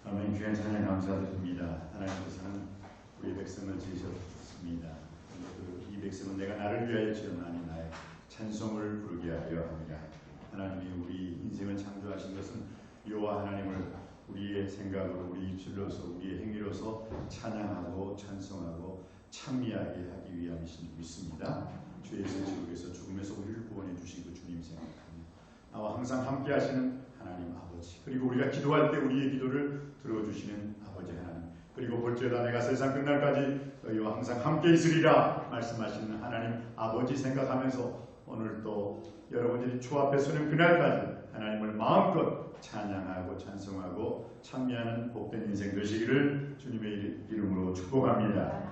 아멘. 귀한 찬양 감사드립니다. 하나님께서는 우리 백성을 지으셨습니다. 이 백성은 내가 나를 위하여 지었나니 나의 찬송을 부르게 하려 합니다. 하나님이 우리 인생을 창조하신 것은 여호와 하나님을 우리의 생각으로, 우리 입술로서, 우리의 행위로서 찬양하고 찬송하고 찬미하게 하기 위함이신 줄 믿습니다. 주의 지옥에서 죽음에서 우리를 구원해 주신 그 주님 생각합니다. 나와 항상 함께 하시는 하나님 아버지, 그리고 우리가 기도할 때 우리의 기도를 들어주시는 아버지 하나님, 그리고 볼지어다 내가 세상 끝날까지 너희와 항상 함께 있으리라 말씀하시는 하나님 아버지 생각하면서 오늘 또 여러분들이 주 앞에 서는 그날까지 하나님을 마음껏 찬양하고 찬송하고 찬미하는 복된 인생 되시기를 주님의 이름으로 축복합니다.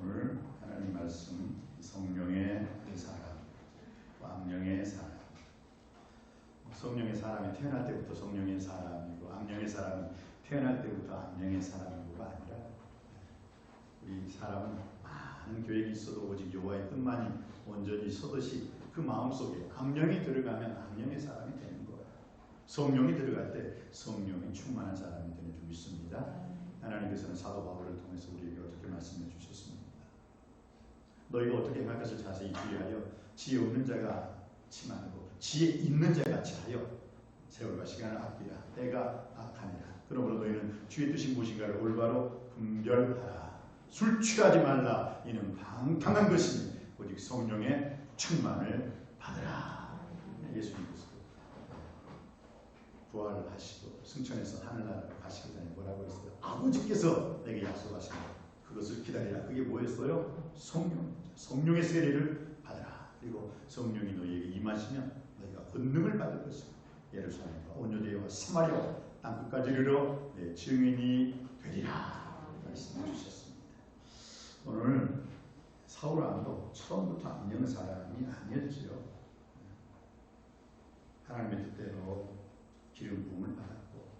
오늘 하나님 말씀, 성령의 사람, 악령의 사람. 성령의 사람이 태어날 때부터 성령의 사람이고, 악령의 사람이 태어날 때부터 악령의 사람이고가 아니라, 우리 사람은 많은 계획이 있어도 오직 여호와의 뜻만이 온전히 서듯이 그 마음속에 악령이 들어가면 악령의 사람이 되는 거예요. 성령이 들어갈 때 성령이 충만한 사람이 되는 줄 믿습니다. 하나님께서는 사도 바울을 통해서 우리에게 어떻게 말씀해 주셨습니까? 너희가 어떻게 행할 것을 자세히 주의하여 지혜 없는 자가 치만하고 지혜 있는 자가 지하여 세월과 시간을 아끼라. 때가 악하니라. 그러므로 너희는 주의 뜻이 무엇인가를 올바로 분별하라. 술 취하지 말라. 이는 방탕한 것이니 오직 성령의 충만을 받으라. 예수님께서 부활을 하시고 승천해서 하늘나라로 가시기 전에 뭐라고 했어요? 아버지께서 내게 약속하신 것, 그것을 기다리라. 그게 뭐였어요? 성령의 세례를 받으라. 그리고 성령이 너희에게 임하시면 너희가 권능을 받을 것이고 예루살렘과 온 유대와 사마리아 땅끝까지 이르러 내 증인이 되리라 말씀해 주셨습니다. 오늘 사울 왕도 처음부터 악령 사람이 아니었지요. 하나님의 뜻대로 기름 부음을 받았고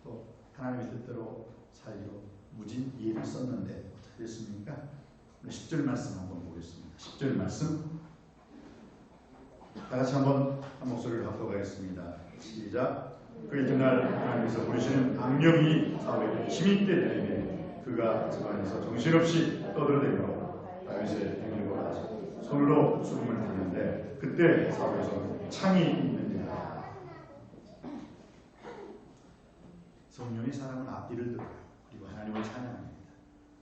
또 하나님의 뜻대로 살기로 무진 예를 썼는데 어떻게 됐습니까? 10절 말씀 한번 보겠습니다. 10절 말씀 다 같이 한번 한 목소리를 합독하겠습니다. 시작. 그 이튿날 하나님께서 부르시는 악령이 사울에게 힘있게 되매 그가 집안에서 정신없이 떠들어대며 다윗의 행위를 하시고 손으로 수금을 부르는데 그때 사울에서 창이 있느니라. 성령의 사람은 앞뒤를 들어요. 그리고 하나님을 찬양합니다.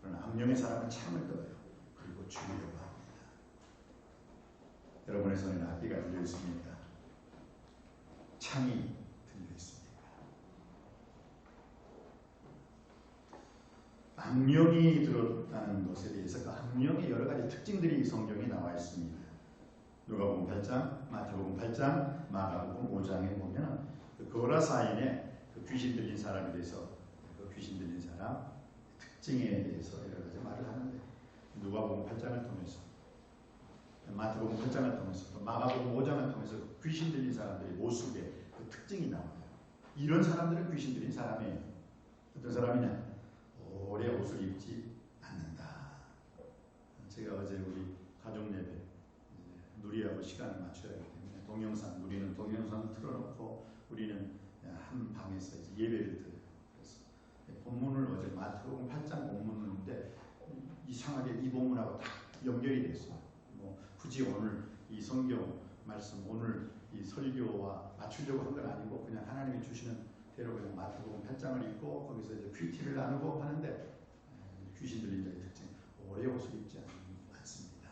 그러나 악령의 사람은 창을 들어요. 그리고 죽이려고 합니다. 여러분의 손에는 악기가 들려 있습니까? 창이 들려 있습니까? 악령이 들었다는 것에 대해서 그 악령의 여러 가지 특징들이 성경에 나와 있습니다. 누가복음 8장, 마태복음 8장, 마가복음 5장에 보면 그 거라사인의 그 귀신 들린 사람에 대해서 그 귀신 들린 사람 특징에 대해서 여러 가지 말을 하는데 누가복음 8장을 통해서 마태복음 8장을 통해서 또 마가복음 5장을 통해서 귀신 들린 사람들의 모습의 그 특징이 나와요. 이런 사람들은 귀신 들린 사람이에요. 어떤 사람이냐? 오래 옷을 입지 않는다. 제가 어제 우리 가족 예배 누리하고 시간을 맞춰야 하기 때문에 동영상, 누리는 동영상을 틀어놓고 우리는 한 방에서 이제 예배를 드려요. 그래서 본문을 어제 마태복음 8장 본문인데 이상하게 이 본문하고 다 연결이 됐어요. 뭐 굳이 오늘 이 성경 말씀, 오늘 이 설교와 맞추려고 한 건 아니고 그냥 하나님이 주시는 대로 그냥 마태복음 8장을 읽고 거기서 이제 퀴티를 나누고 하는데 귀신 들린 자의 특징, 오래 옷을 입지 않습니다.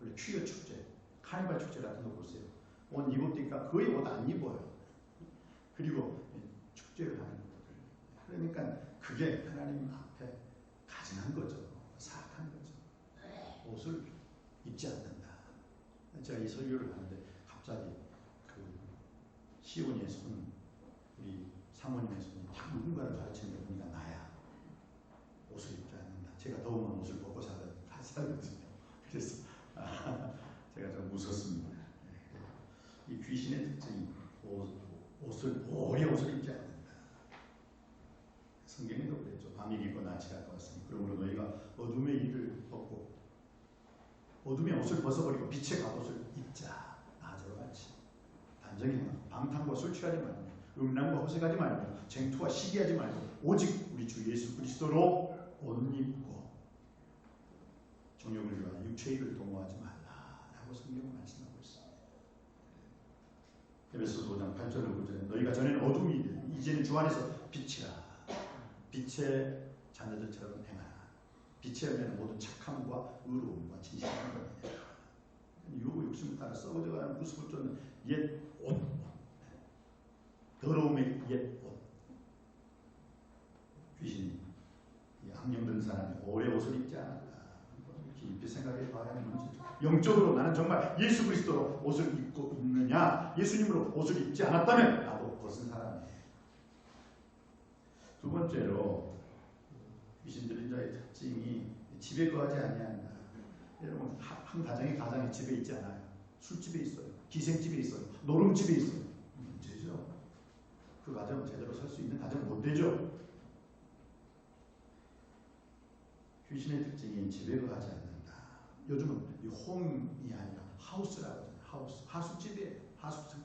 원래 퀴어 축제, 카니발 축제 같은 거 보세요. 옷 입읍니까? 거의 옷 안 입어요. 그리고 축제를 하는 것들. 그러니까 그게 하나님 앞에 가증한 거죠. 사악한 거죠. 옷을 입지 않는다. 제가 이 설교를 하는데 갑자기 그 시온이의 손, 우리 사모님의 손이 딱 누군가를 가르치는 게 보니까 나야. 옷을 입지 않는다. 제가 더우면 옷을 벗고 살거든요. 그래서 제가 좀 웃었습니다. 이 귀신의 특징이 오래 옷을 입지 않는다. 성경에도 그랬죠. 밤이 깊고 낮이 가까웠으니 그러므로 너희가 어둠의 일을 벗고 어둠의 옷을 벗어버리고 빛의 갑옷을 입자. 나저와 같이 단정히 방탕과 술 취하지 말고 음란과 호색하지 말고 쟁투와 시기하지 말고 오직 우리 주 예수 그리스도로 옷 입고 정욕을 위하여 육체의 일을 도모하지 말라라고 성경은 말씀하고 있습니다. 에베소서 5장 8절로 9절에 너희가 전에는 어둠이 이제는 주 안에서 빛이라. 빛의 자녀들처럼 행하라. 빛의 열매는 모든 착함과 의로움과 진실한 것이냐. 유혹 욕심을 따라 썩어져가는 모습을 쫓는 옛 옷, 더러움의 옛 옷. 귀신이 악령든 사람이 오래 옷을 입지 않았다. 깊이 생각해 봐야 하는 문제죠. 영적으로 나는 정말 예수 그리스도로 옷을 입고 있느냐, 예수님으로 옷을 입지 않았다면 나도 벗은 사람이에요. 두 번째로 귀신 들린 자의 특징이 집에 거하지 아니한다. 여러분 한 가정이 집에 있지 않아요. 술집에 있어요. 기생집에 있어요. 노름집에 있어요. 문제죠. 그 가정 제대로 살 수 있는 가정 못 되죠. 귀신의 특징이 집에 거하지 않는다. 요즘은 이 홈이 아니라 하우스라고 하잖아요. 하수집이에요. 하수집.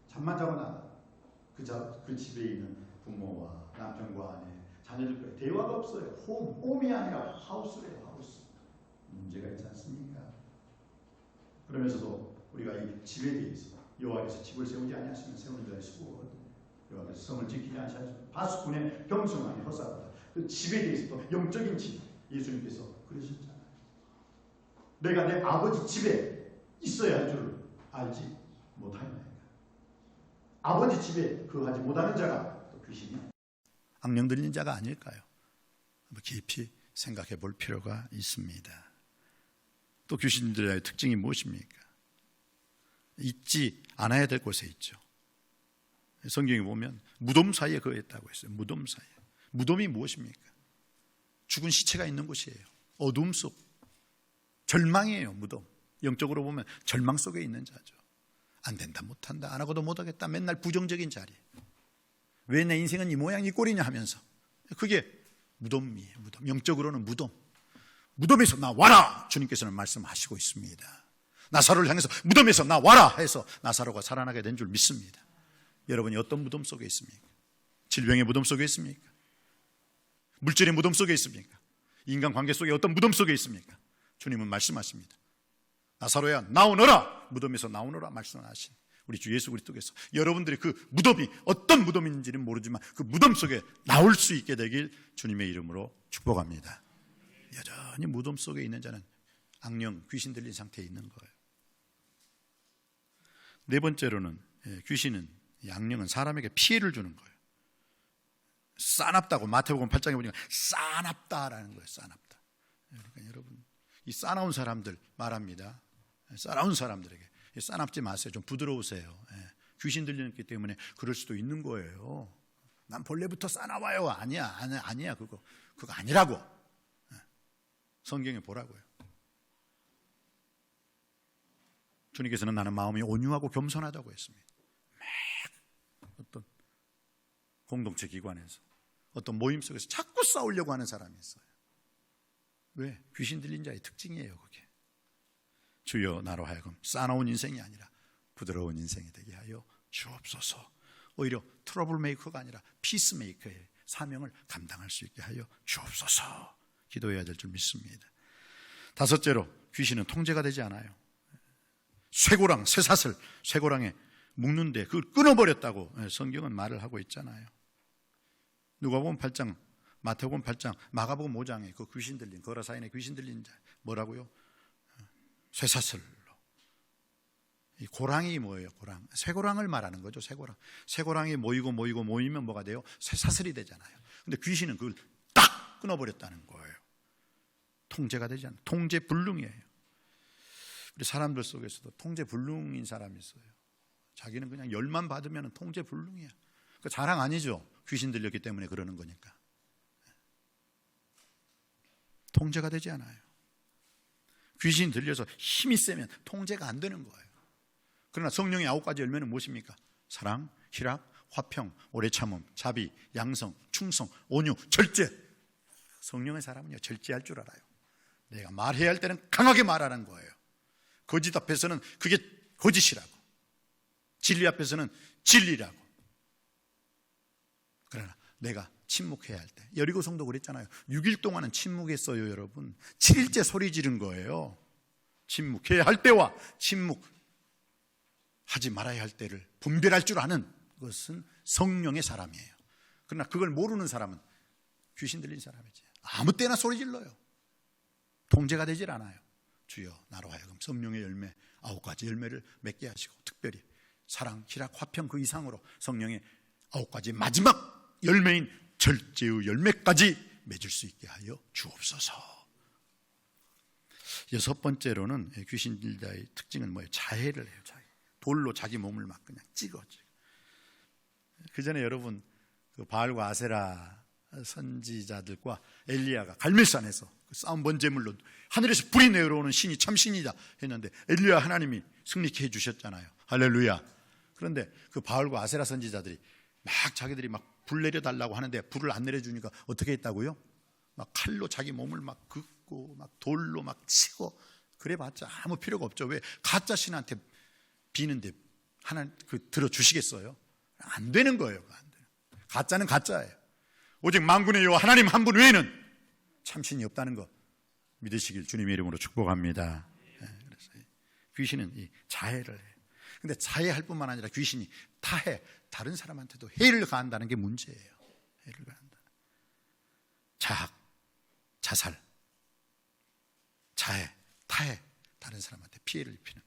잠만 자고 나가 그 집에 있는 부모와 남편과 아내, 자녀들과의 대화가 없어요. 홈이 아니라 하우스래요. 하우스. 문제가 있지 않습니까? 그러면서도 우리가 이 집에 대해서 여호와께서 집을 세우지 아니하시면 세우는 자의 수고거든요. 여호와께서 성을 지키지 아니하시면 바수꾼의 병성하니 허사하다. 그 집에 대해서도 영적인 집 예수님께서 그러셨잖아요. 내가 내 아버지 집에 있어야 할 줄 알지 못하느냐. 아버지 집에 거하지 못하는 자가 또 귀신이 악령 들린 자가 아닐까요? 깊이 생각해 볼 필요가 있습니다. 또 귀신들의 특징이 무엇입니까? 있지 않아야 될 곳에 있죠. 성경에 보면 무덤 사이에 거했다고 했어요. 무덤 사이에. 무덤이 무엇입니까? 죽은 시체가 있는 곳이에요. 어둠 속. 절망이에요. 무덤. 영적으로 보면 절망 속에 있는 자죠. 안 된다, 못한다, 안 하고도 못하겠다. 맨날 부정적인 자리. 왜 내 인생은 이 모양 이 꼴이냐 하면서. 그게 무덤이에요. 무덤. 영적으로는 무덤. 무덤에서 나와라! 주님께서는 말씀하시고 있습니다. 나사로를 향해서 무덤에서 나와라! 해서 나사로가 살아나게 된 줄 믿습니다. 여러분이 어떤 무덤 속에 있습니까? 질병의 무덤 속에 있습니까? 물질의 무덤 속에 있습니까? 인간관계 속에 어떤 무덤 속에 있습니까? 주님은 말씀하십니다. 나사로야 나오너라! 무덤에서 나오너라 말씀하신 우리 주 예수 그리스도께서 여러분들이 그 무덤이 어떤 무덤인지는 모르지만 그 무덤 속에 나올 수 있게 되길 주님의 이름으로 축복합니다. 여전히 무덤 속에 있는 자는 악령, 귀신 들린 상태에 있는 거예요. 네 번째로는 귀신은, 악령은 사람에게 피해를 주는 거예요. 싸납다고 마태복음 8장에 보니까 싸납다라는 거예요. 싸납다. 그러니까 여러분 이 싸나운 사람들 말합니다. 싸나운 사람들에게 싸납지 마세요. 좀 부드러우세요. 귀신 들리기 때문에 그럴 수도 있는 거예요. 난 본래부터 싸나워요. 아니야 그거 아니라고. 성경에 보라고요. 주님께서는 나는 마음이 온유하고 겸손하다고 했습니다. 어떤 공동체 기관에서 어떤 모임 속에서 자꾸 싸우려고 하는 사람이 있어요. 왜? 귀신 들린 자의 특징이에요. 그게. 주여 나로 하여금 싸나운 인생이 아니라 부드러운 인생이 되게 하여 주옵소서. 오히려 트러블 메이커가 아니라 피스 메이커의 사명을 감당할 수 있게 하여 주옵소서. 기도해야 될 줄 믿습니다. 다섯째로 귀신은 통제가 되지 않아요. 쇠고랑, 쇠사슬, 쇠고랑에 묶는데 그걸 끊어버렸다고 성경은 말을 하고 있잖아요. 누가복음 8장, 마태복음 8장, 마가복음 5장에 그 귀신 들린, 거라사인의 귀신 들린 자 뭐라고요? 쇠사슬로. 이 고랑이 뭐예요? 고랑. 쇠고랑을 말하는 거죠. 쇠고랑. 쇠고랑이 모이면 뭐가 돼요? 쇠사슬이 되잖아요. 근데 귀신은 그걸 딱 끊어버렸다는 거예요. 통제가 되지 않아요. 통제불능이에요. 우리 사람들 속에서도 통제불능인 사람이 있어요. 자기는 그냥 열만 받으면 통제불능이야. 그 자랑 아니죠. 귀신 들렸기 때문에 그러는 거니까. 통제가 되지 않아요. 귀신 들려서 힘이 세면 통제가 안 되는 거예요. 그러나 성령의 9가지 열매는 무엇입니까? 사랑, 희락, 화평, 오래 참음, 자비, 양성, 충성, 온유, 절제. 성령의 사람은요 절제할 줄 알아요. 내가 말해야 할 때는 강하게 말하는 거예요. 거짓 앞에서는 그게 거짓이라고, 진리 앞에서는 진리라고. 그러나 내가 침묵해야 할 때, 여리고 성도 그랬잖아요. 6일 동안은 침묵했어요. 여러분 7일째 소리 지른 거예요. 침묵해야 할 때와 침묵하지 말아야 할 때를 분별할 줄 아는 것은 성령의 사람이에요. 그러나 그걸 모르는 사람은 귀신 들린 사람이지. 아무 때나 소리 질러요. 통제가 되질 않아요. 주여 나로 하여금 성령의 열매 9가지 열매를 맺게 하시고, 특별히 사랑, 희락, 화평 그 이상으로 성령의 9가지 마지막 열매인 절제의 열매까지 맺을 수 있게 하여 주옵소서. 6번째로는 귀신 들자의 특징은 뭐예요? 자해를 해요. 자해. 돌로 자기 몸을 막 그냥 찍어. 그 전에 여러분 그 바알과 아세라 선지자들과 엘리야가 갈멜산에서 그 싸움 번제물로 하늘에서 불이 내려오는 신이 참 신이다 했는데 엘리야 하나님이 승리케 해주셨잖아요. 할렐루야. 그런데 그 바알과 아세라 선지자들이 막 자기들이 막 불 내려달라고 하는데 불을 안 내려주니까 어떻게 했다고요? 막 칼로 자기 몸을 막 긋고 막 돌로 막 치고 그래봤자 아무 필요가 없죠. 왜? 가짜 신한테 비는데 하나님 그 들어주시겠어요? 안 되는 거예요. 안 돼요. 가짜는 가짜예요. 오직 만군의 여호와 하나님 한 분 외에는 참신이 없다는 거 믿으시길 주님의 이름으로 축복합니다. 그래서 귀신은 이 자해를 해요. 근데 자해할 뿐만 아니라 귀신이 타해, 다른 사람한테도 해를 가한다는 게 문제예요. 해를 가한다. 자학, 자살, 자해, 타해, 다른 사람한테 피해를 입히는.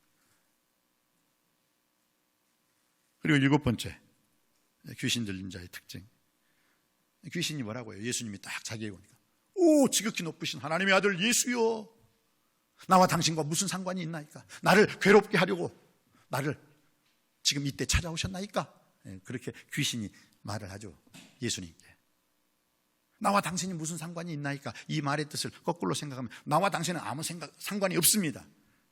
그리고 7번째, 귀신 들린 자의 특징. 귀신이 뭐라고요? 예수님이 딱 자기에게 오니까, 오 지극히 높으신 하나님의 아들 예수여, 나와 당신과 무슨 상관이 있나이까? 나를 괴롭게 하려고 나를 지금 이때 찾아오셨나이까? 그렇게 귀신이 말을 하죠. 예수님께. 나와 당신이 무슨 상관이 있나이까? 이 말의 뜻을 거꾸로 생각하면 나와 당신은 아무 상관이 없습니다.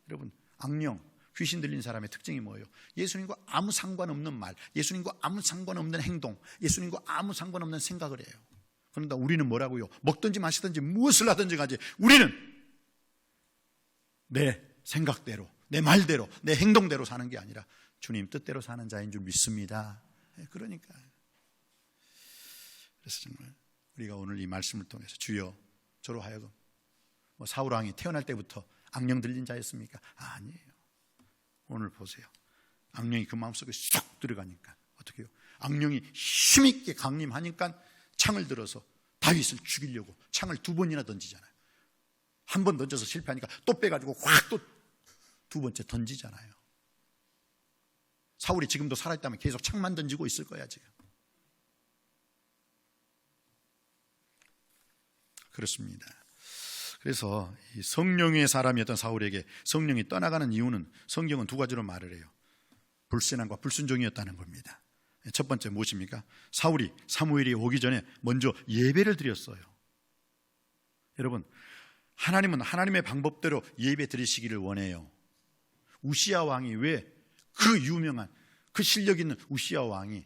여러분, 악령, 귀신 들린 사람의 특징이 뭐예요? 예수님과 아무 상관없는 말, 예수님과 아무 상관없는 행동, 예수님과 아무 상관없는 생각을 해요. 그런데 우리는 뭐라고요? 먹든지 마시든지 무엇을 하든지 가지, 우리는 내 생각대로, 내 말대로, 내 행동대로 사는 게 아니라 주님 뜻대로 사는 자인 줄 믿습니다. 그러니까 그래서 정말 우리가 오늘 이 말씀을 통해서 주여 저로 하여금 사울 왕이 태어날 때부터 악령 들린 자였습니까? 아니에요. 오늘 보세요. 악령이 그 마음속에 쏙 들어가니까 어떻게 해요? 악령이 힘있게 강림하니까 창을 들어서 다윗을 죽이려고 창을 2번이나 던지잖아요. 한 번 던져서 실패하니까 또 빼가지고 확 또 2번째 던지잖아요. 사울이 지금도 살아있다면 계속 창만 던지고 있을 거야 지금. 그렇습니다. 그래서 이 성령의 사람이었던 사울에게 성령이 떠나가는 이유는 성경은 2가지로 말을 해요. 불신앙과 불순종이었다는 겁니다. 첫 번째 무엇입니까? 사울이 사무엘이 오기 전에 먼저 예배를 드렸어요. 여러분, 하나님은 하나님의 방법대로 예배 드리시기를 원해요. 우시야 왕이 왜 그 유명한 그 실력 있는 우시야 왕이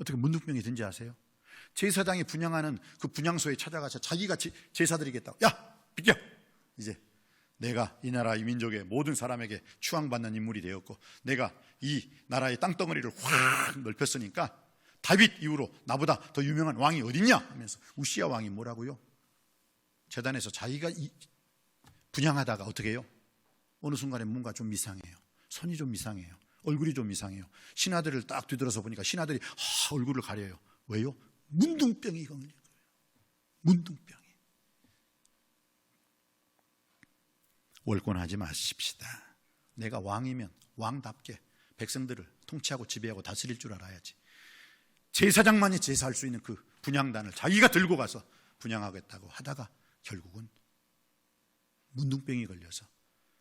어떻게 문둥병이 된지 아세요? 제사장이 분향하는 그 분향소에 찾아가서 자기가 제사 드리겠다고, 야 비켜, 이제 내가 이 나라 이 민족의 모든 사람에게 추앙받는 인물이 되었고 내가 이 나라의 땅덩어리를 확 넓혔으니까 다윗 이후로 나보다 더 유명한 왕이 어딨냐 하면서 우시야 왕이 뭐라고요? 제단에서 자기가 분향하다가 어떻게 해요? 어느 순간에 뭔가 좀 이상해요. 손이 좀 이상해요. 얼굴이 좀 이상해요. 신하들을 딱 뒤돌아서 보니까 신하들이 얼굴을 가려요. 왜요? 문둥병이 걸린 거예요. 문둥병이. 월권하지 마십시다. 내가 왕이면 왕답게 백성들을 통치하고 지배하고 다스릴 줄 알아야지. 제사장만이 제사할 수 있는 그 분향단을 자기가 들고 가서 분향하겠다고 하다가 결국은 문둥병이 걸려서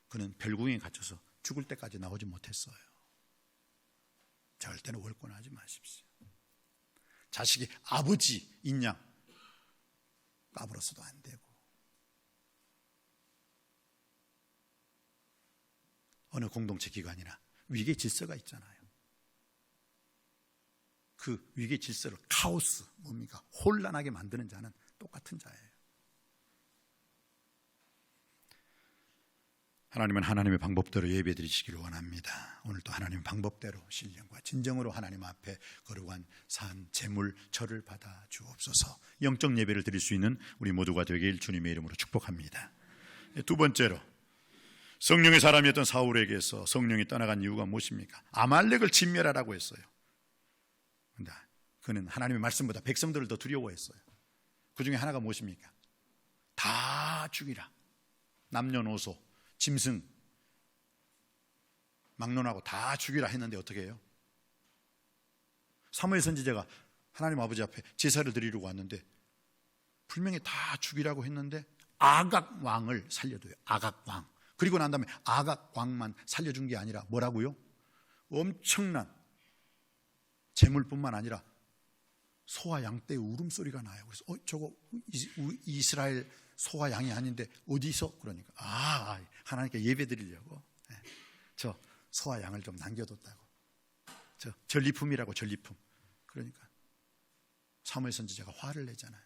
그는 별궁에 갇혀서 죽을 때까지 나오지 못했어요. 절대로 월권하지 마십시오. 자식이 아버지인 양 까불어서도 안 되고, 어느 공동체 기관이나 위계 질서가 있잖아요. 그 위계 질서를 카오스, 뭡니까? 혼란하게 만드는 자는 똑같은 자예요. 하나님은 하나님의 방법대로 예배드리시기를 원합니다. 오늘도 하나님의 방법대로 신령과 진정으로 하나님 앞에 거룩한 산, 제물, 절을 받아 주옵소서. 영적 예배를 드릴 수 있는 우리 모두가 되길 주님의 이름으로 축복합니다. 두 번째로, 성령의 사람이었던 사울에게서 성령이 떠나간 이유가 무엇입니까? 아말렉을 진멸하라고 했어요. 그런데 그는 하나님의 말씀보다 백성들을 더 두려워했어요. 그 중에 하나가 무엇입니까? 다 죽이라. 남녀노소, 짐승, 막론하고 다 죽이라 했는데 어떻게 해요? 사무엘 선지자가 하나님 아버지 앞에 제사를 드리려고 왔는데 분명히 다 죽이라고 했는데 아각 왕을 살려둬요. 아각 왕. 그리고 난 다음에 아각 왕만 살려준 게 아니라 뭐라고요? 엄청난 재물뿐만 아니라 소와 양 떼의 울음소리가 나요. 그래서 저거 이스라엘 소와 양이 아닌데 어디서? 그러니까 하나님께 예배 드리려고 저 소와 양을 좀 남겨뒀다고. 저 전리품이라고, 전리품. 그러니까 사무엘 선지자가 화를 내잖아요.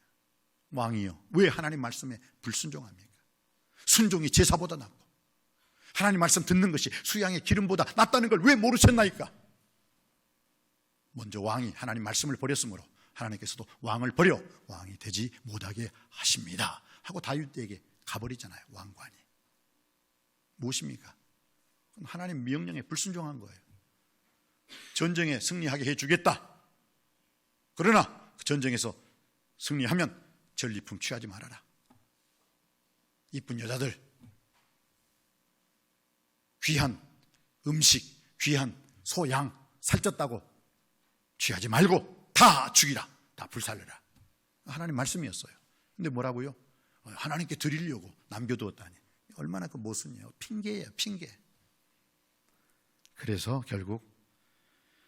왕이요, 왜 하나님 말씀에 불순종합니까? 순종이 제사보다 낫고 하나님 말씀 듣는 것이 수양의 기름보다 낫다는 걸 왜 모르셨나이까? 먼저 왕이 하나님 말씀을 버렸으므로 하나님께서도 왕을 버려 왕이 되지 못하게 하십니다 하고 다윗에게 가버리잖아요. 왕관이 무엇입니까? 하나님 명령에 불순종한 거예요. 전쟁에 승리하게 해주겠다. 그러나 그 전쟁에서 승리하면 전리품 취하지 말아라. 이쁜 여자들, 귀한 음식, 귀한 소, 양 살쪘다고 취하지 말고 다 죽이라. 다 불살려라. 하나님 말씀이었어요. 근데 뭐라고요? 하나님께 드리려고 남겨두었다니. 얼마나 그 모순이에요. 핑계예요, 핑계. 그래서 결국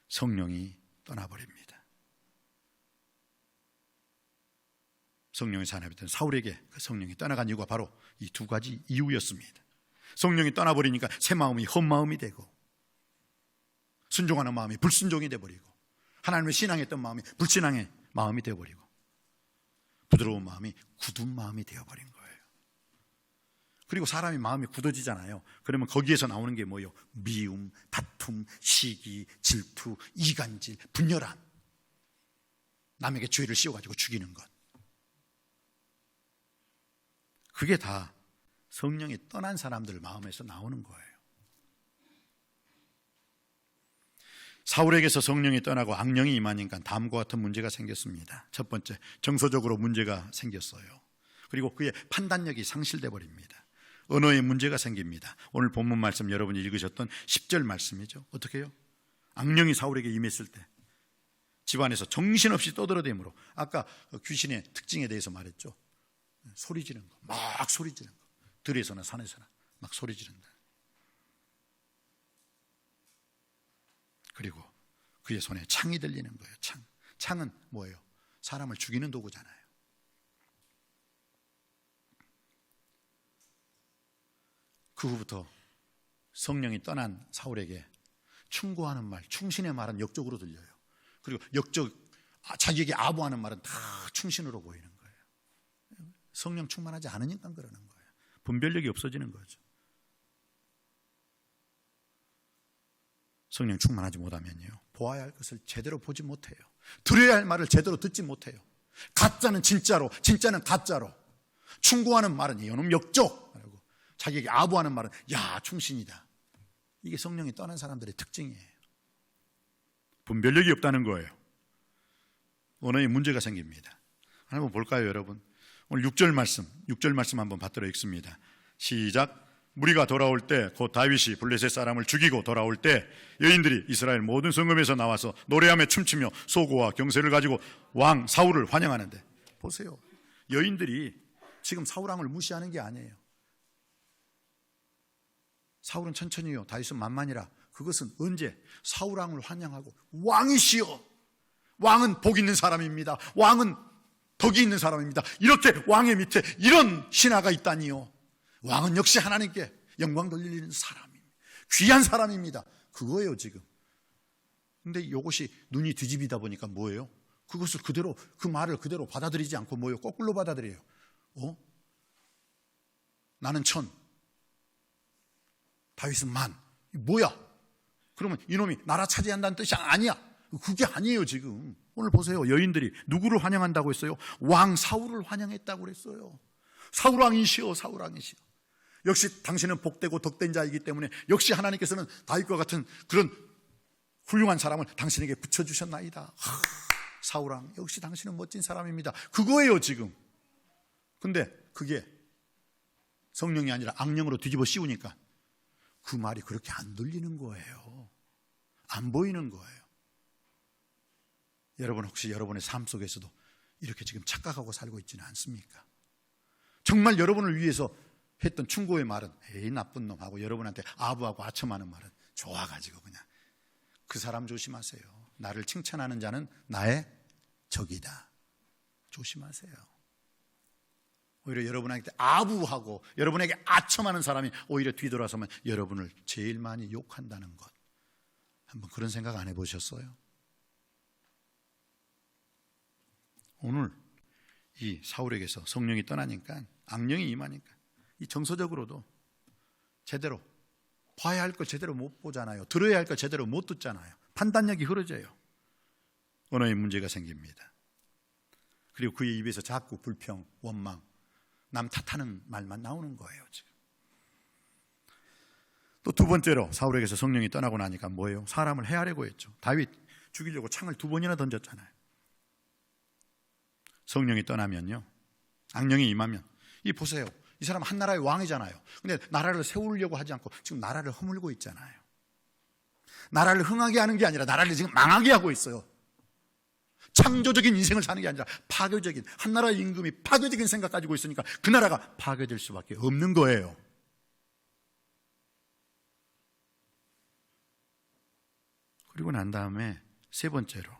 성령이 떠나버립니다. 성령의 사람이었던 사울에게 그 성령이 떠나간 이유가 바로 이 두 가지 이유였습니다. 성령이 떠나버리니까 새 마음이 헛마음이 되고, 순종하는 마음이 불순종이 되어버리고, 하나님을 신앙했던 마음이 불신앙의 마음이 되어버리고, 부드러운 마음이 굳은 마음이 되어버린 거예요. 그리고 사람이 마음이 굳어지잖아요. 그러면 거기에서 나오는 게 뭐예요? 미움, 다툼, 시기, 질투, 이간질, 분열함, 남에게 죄를 씌워가지고 죽이는 것. 그게 다 성령이 떠난 사람들 마음에서 나오는 거예요. 사울에게서 성령이 떠나고 악령이 임하니까 다음과 같은 문제가 생겼습니다. 첫 번째, 정서적으로 문제가 생겼어요. 그리고 그의 판단력이 상실돼 버립니다. 언어에 문제가 생깁니다. 오늘 본문 말씀 여러분이 읽으셨던 10절 말씀이죠. 어떻게 해요? 악령이 사울에게 임했을 때 집안에서 정신없이 떠들어대므로, 아까 귀신의 특징에 대해서 말했죠. 소리 지르는 거, 막 소리 지르는 거. 들에서나 산에서나 막 소리 지른다. 그리고 그의 손에 창이 들리는 거예요. 창은 뭐예요? 사람을 죽이는 도구잖아요. 그 후부터 성령이 떠난 사울에게 충고하는 말, 충신의 말은 역적으로 들려요. 그리고 자기에게 아부하는 말은 다 충신으로 보이는 거예요. 성령 충만하지 않으니까 그러는 거예요. 분별력이 없어지는 거죠. 성령 충만하지 못하면요, 보아야 할 것을 제대로 보지 못해요. 들어야 할 말을 제대로 듣지 못해요. 가짜는 진짜로, 진짜는 가짜로, 충고하는 말은 이놈 역적, 자기에게 아부하는 말은 야 충신이다. 이게 성령이 떠난 사람들의 특징이에요. 분별력이 없다는 거예요. 언어에 문제가 생깁니다. 한번 볼까요, 여러분? 오늘 6절 말씀 한번 받들어 읽습니다. 시작. 무리가 돌아올 때, 곧 다윗이 블레셋 사람을 죽이고 돌아올 때 여인들이 이스라엘 모든 성읍에서 나와서 노래하며 춤추며 소고와 경세를 가지고 왕 사울을 환영하는데, 보세요. 여인들이 지금 사울왕을 무시하는 게 아니에요. 사울은 천천히요, 다윗은 만만이라. 그것은 언제? 사울왕을 환영하고 왕이시여, 왕은 복 있는 사람입니다, 왕은 덕이 있는 사람입니다, 이렇게 왕의 밑에 이런 신하가 있다니요. 왕은 역시 하나님께 영광 돌리는 사람입니다. 귀한 사람입니다. 그거예요 지금. 근데 이것이 눈이 뒤집이다 보니까 뭐예요? 그것을 그대로, 그 말을 그대로 받아들이지 않고 뭐예요? 거꾸로 받아들여요. 나는 천, 다윗은 만. 뭐야? 그러면 이놈이 나라 차지한다는 뜻이 아니야. 그게 아니에요. 지금 오늘 보세요. 여인들이 누구를 환영한다고 했어요? 왕 사울을 환영했다고 그랬어요. 사울왕이시여, 사울왕이시여. 역시 당신은 복되고 덕된 자이기 때문에 역시 하나님께서는 다윗과 같은 그런 훌륭한 사람을 당신에게 붙여주셨나이다. 사울왕, 역시 당신은 멋진 사람입니다. 그거예요 지금. 근데 그게 성령이 아니라 악령으로 뒤집어 씌우니까 그 말이 그렇게 안 들리는 거예요. 안 보이는 거예요. 여러분 혹시 여러분의 삶 속에서도 이렇게 지금 착각하고 살고 있지는 않습니까? 정말 여러분을 위해서 했던 충고의 말은 에이 나쁜 놈 하고 여러분한테 아부하고 아첨하는 말은 좋아가지고 그냥 그 사람 조심하세요. 나를 칭찬하는 자는 나의 적이다. 조심하세요. 오히려 여러분한테 아부하고 여러분에게 아첨하는 사람이 오히려 뒤돌아서면 여러분을 제일 많이 욕한다는 것. 한번 그런 생각 안 해보셨어요? 오늘 이 사울에게서 성령이 떠나니까 악령이 임하니까 이 정서적으로도 제대로 봐야 할 걸 제대로 못 보잖아요. 들어야 할 걸 제대로 못 듣잖아요. 판단력이 흐려져요. 언어의 문제가 생깁니다. 그리고 그의 입에서 자꾸 불평, 원망, 남 탓하는 말만 나오는 거예요. 지금. 또 두 번째로 사울에게서 성령이 떠나고 나니까 뭐예요? 사람을 해하려고 했죠. 다윗 죽이려고 창을 2번이나 던졌잖아요. 성령이 떠나면요, 악령이 임하면, 이 보세요. 이 사람 한 나라의 왕이잖아요. 근데 나라를 세우려고 하지 않고 지금 나라를 허물고 있잖아요. 나라를 흥하게 하는 게 아니라 나라를 지금 망하게 하고 있어요. 창조적인 인생을 사는 게 아니라 파괴적인, 한 나라의 임금이 파괴적인 생각 가지고 있으니까 그 나라가 파괴될 수밖에 없는 거예요. 그리고 난 다음에 세 번째로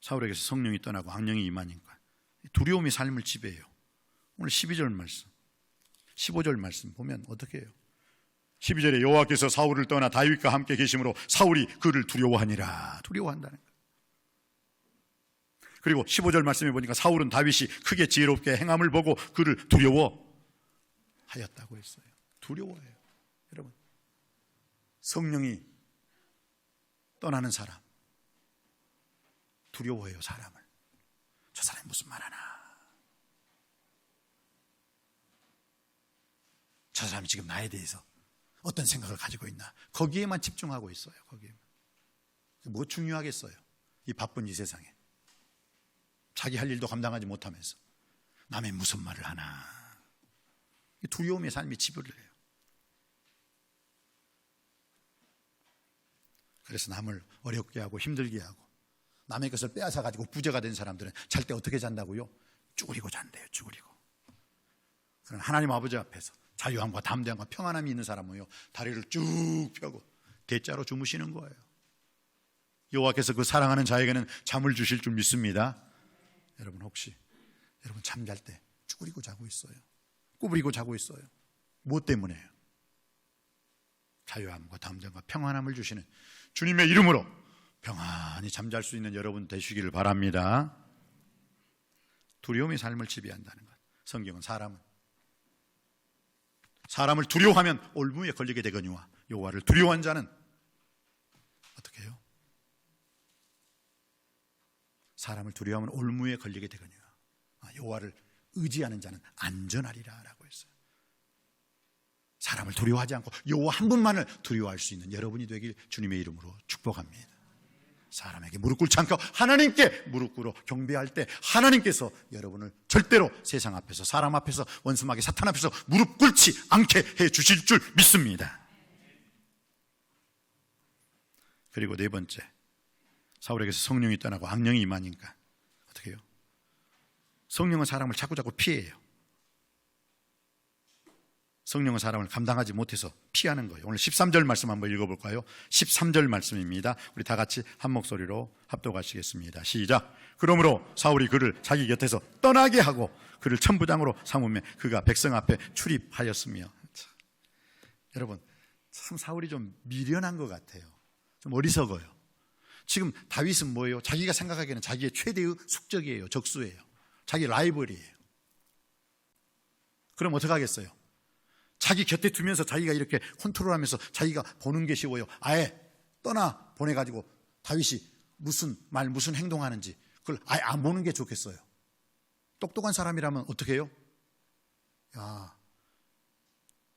사울에게서 성령이 떠나고 악령이 임하니까 두려움이 삶을 지배해요. 오늘 12절 말씀, 15절 말씀 보면 어떻게 해요? 12절에 여호와께서 사울을 떠나 다윗과 함께 계심으로 사울이 그를 두려워하니라. 두려워한다는 거예요. 그리고 15절 말씀에 보니까 사울은 다윗이 크게 지혜롭게 행함을 보고 그를 두려워하였다고 했어요. 두려워해요. 여러분, 성령이 떠나는 사람 두려워해요. 사람을. 저 사람이 무슨 말 하나, 저 사람이 지금 나에 대해서 어떤 생각을 가지고 있나, 거기에만 집중하고 있어요. 거기에만. 뭐 중요하겠어요, 이 바쁜 이 세상에. 자기 할 일도 감당하지 못하면서 남의 무슨 말을 하나. 두려움의 삶이 지배를 해요. 그래서 남을 어렵게 하고 힘들게 하고 남의 것을 빼앗아 가지고 부자가 된 사람들은 잘 때 어떻게 잔다고요? 쭈그리고 잔대요. 쭈그리고. 그런 하나님 아버지 앞에서 자유함과 담대함과 평안함이 있는 사람은요, 다리를 쭉 펴고 대자로 주무시는 거예요. 여호와께서 그 사랑하는 자에게는 잠을 주실 줄 믿습니다. 여러분 혹시 여러분 잠잘 때 쭈그리고 자고 있어요? 구부리고 자고 있어요? 무엇 때문에요? 자유함과 담대함과 평안함을 주시는 주님의 이름으로 평안히 잠잘 수 있는 여러분 되시기를 바랍니다. 두려움이 삶을 지배한다는 것. 성경은 사람을 두려워하면 올무에 걸리게 되거니와 여호와를 두려워한 자는 어떻게 해요? 사람을 두려워하면 올무에 걸리게 되거니와 여호와를 의지하는 자는 안전하리라 라고 했어요. 사람을 두려워하지 않고 여호와 한 분만을 두려워할 수 있는 여러분이 되길 주님의 이름으로 축복합니다. 사람에게 무릎 꿇지 않고 하나님께 무릎 꿇어 경배할 때 하나님께서 여러분을 절대로 세상 앞에서, 사람 앞에서, 원수마귀 사탄 앞에서 무릎 꿇지 않게 해 주실 줄 믿습니다. 그리고 네 번째, 사울에게서 성령이 떠나고 악령이 임하니까 어떻게 해요? 성령은 사람을 자꾸 피해요. 성령은 사람을 감당하지 못해서 피하는 거예요. 오늘 13절 말씀 한번 읽어볼까요? 13절 말씀입니다. 우리 다 같이 한 목소리로 합독하시겠습니다. 시작. 그러므로 사울이 그를 자기 곁에서 떠나게 하고 그를 천부장으로 삼으며 그가 백성 앞에 출입하였으며. 여러분, 참 사울이 좀 미련한 것 같아요. 좀 어리석어요. 지금 다윗은 뭐예요? 자기가 생각하기에는 자기의 최대의 숙적이에요. 적수예요. 자기 라이벌이에요. 그럼 어떻게 하겠어요? 자기 곁에 두면서 자기가 이렇게 컨트롤하면서 자기가 보는 게 쉬워요. 아예 떠나 보내가지고 다윗이 무슨 말 무슨 행동하는지 그걸 아예 안 보는 게 좋겠어요. 똑똑한 사람이라면 어떻게 해요? 야,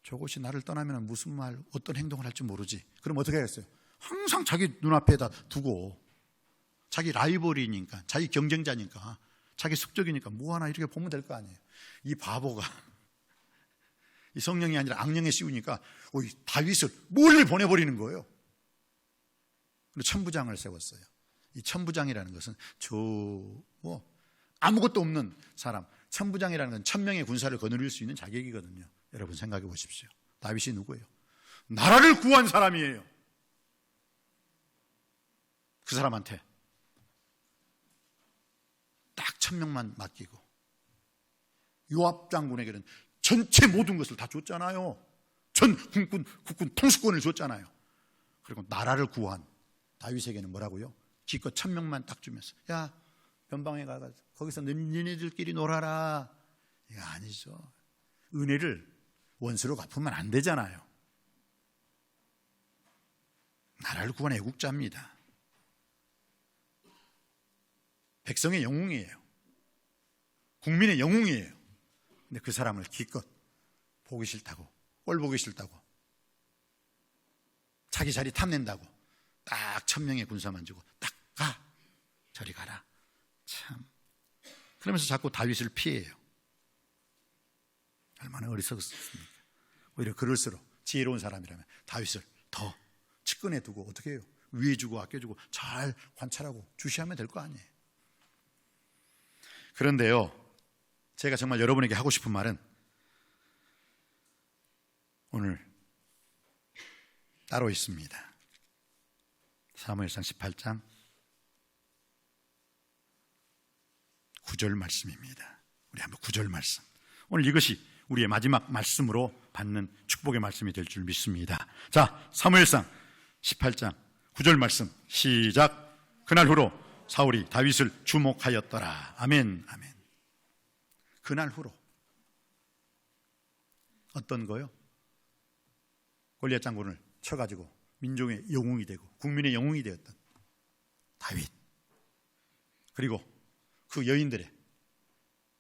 저것이 나를 떠나면 무슨 말 어떤 행동을 할지 모르지. 그럼 어떻게 하겠어요? 항상 자기 눈앞에다 두고 자기 라이벌이니까 자기 경쟁자니까 자기 숙적이니까 뭐 하나 이렇게 보면 될 거 아니에요. 이 바보가 이 성령이 아니라 악령에 씌우니까 다윗을 멀리 보내버리는 거예요. 그리고 천부장을 세웠어요. 이 천부장이라는 것은 아무것도 없는 사람, 천부장이라는 건 1000명의 군사를 거느릴 수 있는 자격이거든요. 여러분 생각해 보십시오. 다윗이 누구예요? 나라를 구한 사람이에요. 그 사람한테 딱 1000명만 맡기고 요압 장군에게는 전체 모든 것을 다 줬잖아요. 전 국군 통수권을 줬잖아요. 그리고 나라를 구한 다윗에게는 뭐라고요? 기껏 1000명만 딱 주면서 야 변방에 가서 거기서 너희들끼리 놀아라. 이거 아니죠. 은혜를 원수로 갚으면 안 되잖아요. 나라를 구한 애국자입니다. 백성의 영웅이에요. 국민의 영웅이에요. 근데 그 사람을 기껏 보기 싫다고, 꼴 보기 싫다고, 자기 자리 탐낸다고 딱 1000명의 군사만 주고 딱 가, 저리 가라. 참. 그러면서 자꾸 다윗을 피해요. 얼마나 어리석었습니까? 오히려 그럴수록 지혜로운 사람이라면 다윗을 더 측근에 두고 어떻게 해요? 위해 주고 아껴주고 잘 관찰하고 주시하면 될 거 아니에요. 그런데요, 제가 정말 여러분에게 하고 싶은 말은 오늘 따로 있습니다. 사무엘상 18장 9절 말씀입니다. 우리 한번 9절 말씀. 오늘 이것이 우리의 마지막 말씀으로 받는 축복의 말씀이 될 줄 믿습니다. 자, 사무엘상 18장 9절 말씀 시작. 그날 후로 사울이 다윗을 주목하였더라. 아멘, 아멘. 그날 후로 어떤 거요? 골리앗 장군을 쳐가지고 민족의 영웅이 되고 국민의 영웅이 되었던 다윗, 그리고 그 여인들의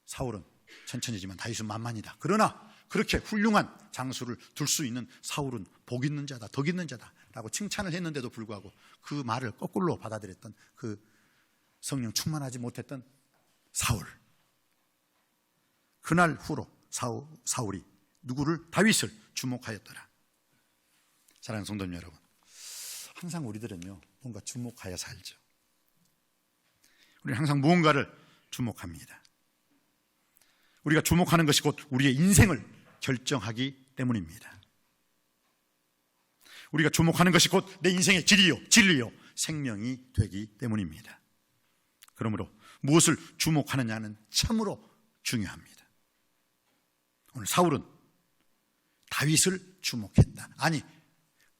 사울은 천천히지만 다윗은 만만이다. 그러나 그렇게 훌륭한 장수를 둘 수 있는 사울은 복 있는 자다, 덕 있는 자다라고 칭찬을 했는데도 불구하고 그 말을 거꾸로 받아들였던 그 성령 충만하지 못했던 사울. 그날 후로 사울이 누구를? 다윗을 주목하였더라. 사랑하는 성도님 여러분, 항상 우리들은요 뭔가 주목하여 살죠. 우리는 항상 무언가를 주목합니다. 우리가 주목하는 것이 곧 우리의 인생을 결정하기 때문입니다. 우리가 주목하는 것이 곧 내 인생의 길이요, 진리요, 생명이 되기 때문입니다. 그러므로 무엇을 주목하느냐는 참으로 중요합니다. 오늘 사울은 다윗을 주목했다. 아니,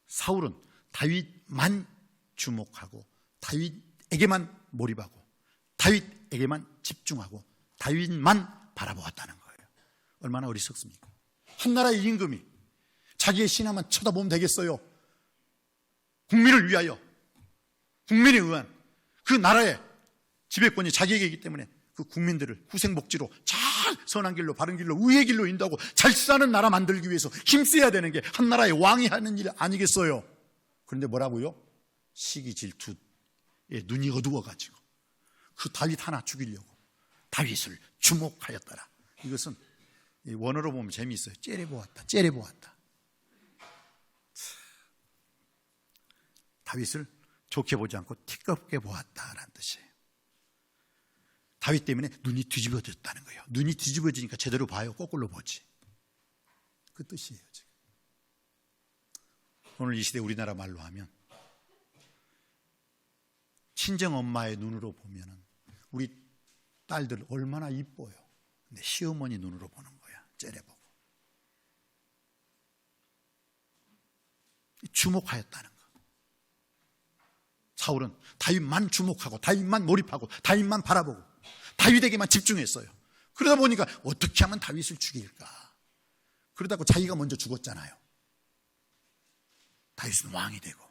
사울은 다윗만 주목하고 다윗에게만 몰입하고 다윗에게만 집중하고 다윗만 바라보았다는 거예요. 얼마나 어리석습니까? 한 나라의 임금이 자기의 신하만 쳐다보면 되겠어요? 국민을 위하여, 국민에 의한 그 나라의 지배권이 자기에게이기 때문에 그 국민들을 후생복지로 잘 선한 길로, 바른 길로, 의의 길로 인도하고 잘 사는 나라 만들기 위해서 힘써야 되는 게 한 나라의 왕이 하는 일 아니겠어요? 그런데 뭐라고요? 시기 질투에 눈이 어두워가지고 그 다윗 하나 죽이려고 다윗을 주목하였더라. 이것은 원어로 보면 재미있어요. 째려보았다, 째려보았다. 다윗을 좋게 보지 않고 티껍게 보았다라는 뜻이에요. 다윗 때문에 눈이 뒤집어졌다는 거예요. 눈이 뒤집어지니까 제대로 봐요. 거꾸로 보지. 그 뜻이에요. 지금. 오늘 이 시대 우리나라 말로 하면 친정 엄마의 눈으로 보면은 우리 딸들 얼마나 이뻐요. 근데 시어머니 눈으로 보는 거야. 째려보고. 주목하였다는 거. 사울은 다윗만 주목하고 다윗만 몰입하고 다윗만 바라보고 다윗에게만 집중했어요. 그러다 보니까 어떻게 하면 다윗을 죽일까? 그러다가 자기가 먼저 죽었잖아요. 다윗은 왕이 되고.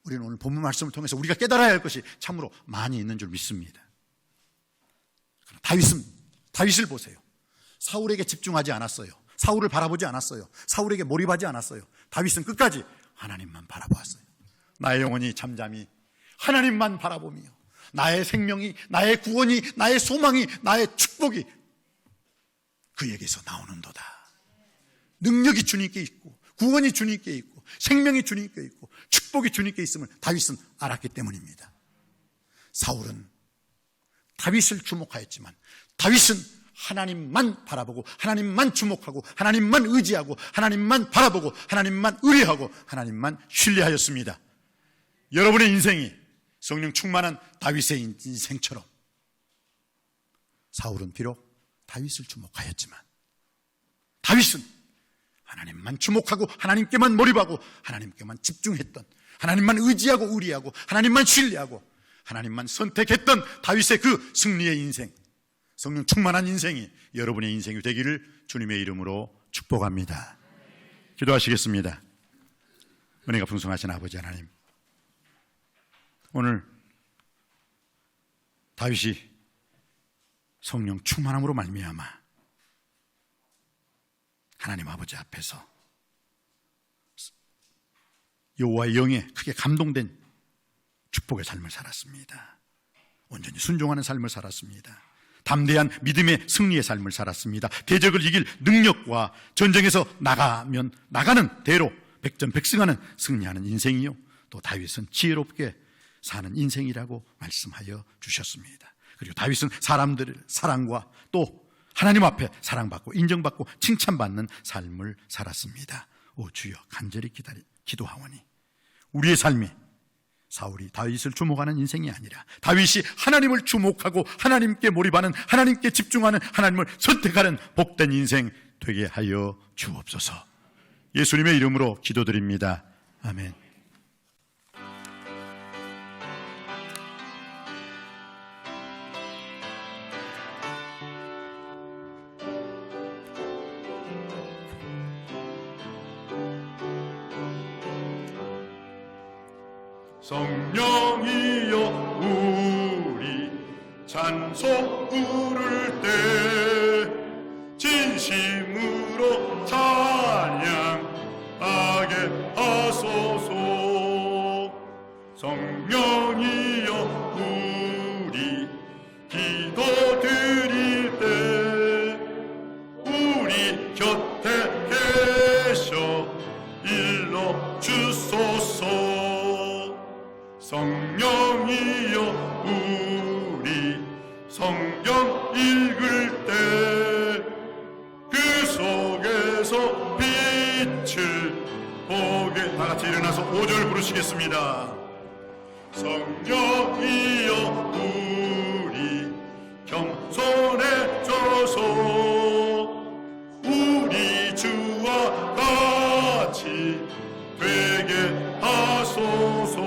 우리는 오늘 본문 말씀을 통해서 우리가 깨달아야 할 것이 참으로 많이 있는 줄 믿습니다. 다윗을 보세요. 사울에게 집중하지 않았어요. 사울을 바라보지 않았어요. 사울에게 몰입하지 않았어요. 다윗은 끝까지 하나님만 바라보았어요. 나의 영혼이 잠잠히 하나님만 바라보며 나의 생명이, 나의 구원이, 나의 소망이, 나의 축복이 그에게서 나오는도다. 능력이 주님께 있고 구원이 주님께 있고 생명이 주님께 있고 축복이 주님께 있음을 다윗은 알았기 때문입니다. 사울은 다윗을 주목하였지만 다윗은 하나님만 바라보고 하나님만 주목하고 하나님만 의지하고 하나님만 바라보고 하나님만 의뢰하고 하나님만 신뢰하였습니다. 여러분의 인생이 성령 충만한 다윗의 인생처럼 사울은 비록 다윗을 주목하였지만 다윗은 하나님만 주목하고 하나님께만 몰입하고 하나님께만 집중했던, 하나님만 의지하고 의리하고 하나님만 신뢰하고 하나님만 선택했던 다윗의 그 승리의 인생, 성령 충만한 인생이 여러분의 인생이 되기를 주님의 이름으로 축복합니다. 기도하시겠습니다. 은혜가 풍성하신 아버지 하나님, 오늘 다윗이 성령 충만함으로 말미암아 하나님 아버지 앞에서 여호와의 영에 크게 감동된 축복의 삶을 살았습니다. 온전히 순종하는 삶을 살았습니다. 담대한 믿음의 승리의 삶을 살았습니다. 대적을 이길 능력과 전쟁에서 나가는 대로 백전백승하는 승리하는 인생이요, 또 다윗은 지혜롭게 사는 인생이라고 말씀하여 주셨습니다. 그리고 다윗은 사람들의 사랑과 또 하나님 앞에 사랑받고 인정받고 칭찬받는 삶을 살았습니다. 오 주여, 간절히 기도하오니 우리의 삶이 사울이 다윗을 주목하는 인생이 아니라 다윗이 하나님을 주목하고 하나님께 몰입하는, 하나님께 집중하는, 하나님을 선택하는 복된 인생 되게 하여 주옵소서. 예수님의 이름으로 기도드립니다. 아멘. 성령이여 우리 찬송 부를 때 진심으로 찬양하게 하소서. 성령이여 우리 기도 드릴 때 우리 곁에 계셔 일러 주소서. 성령이여 우리 성경 읽을 때 그 속에서 빛을 보게, 다 같이 일어나서 5절 부르시겠습니다. 성령이여 우리 겸손해져서 우리 주와 같이 되게 하소서.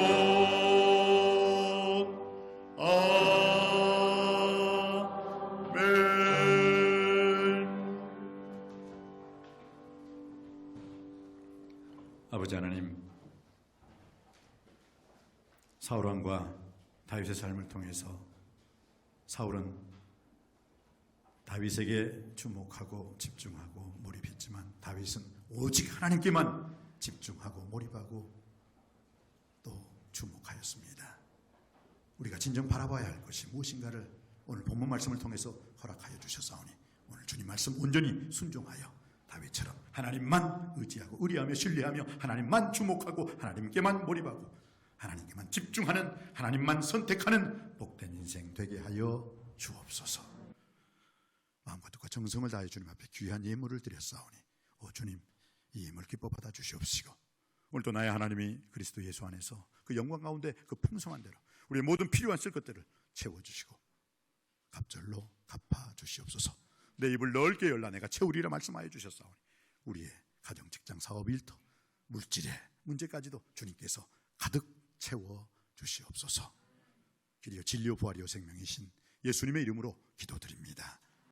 아버지 하나님, 사울 왕과 다윗의 삶을 통해서 사울은 다윗에게 주목하고 집중하고 몰입했지만 다윗은 오직 하나님께만 집중하고 몰입하고 또 주목하였습니다. 우리가 진정 바라봐야 할 것이 무엇인가를 오늘 본문 말씀을 통해서 허락하여 주셨사오니 오늘 주님 말씀 온전히 순종하여 다윗처럼 하나님만 의지하고 의리하며 신뢰하며 하나님만 주목하고 하나님께만 몰입하고 하나님께만 집중하는, 하나님만 선택하는 복된 인생 되게 하여 주옵소서. 마음과 뜻과 정성을 다해 주님 앞에 귀한 예물을 드렸사오니 오 주님, 이 예물 기뻐 받아 주시옵시고 오늘도 나의 하나님이 그리스도 예수 안에서 그 영광 가운데 그 풍성한 대로 우리의 모든 필요한 쓸 것들을 채워주시고 갑절로 갚아 주시옵소서. 내 입을 넓게 열라 내가 채우리라 말씀하여 주셨사오니 우리의 가정, 직장, 사업, 일터, 물질의 문제까지도 주님께서 가득 채워 주시옵소서. 길이요 진리요 부활이요 생명이신 예수님의 이름으로 기도드립니다.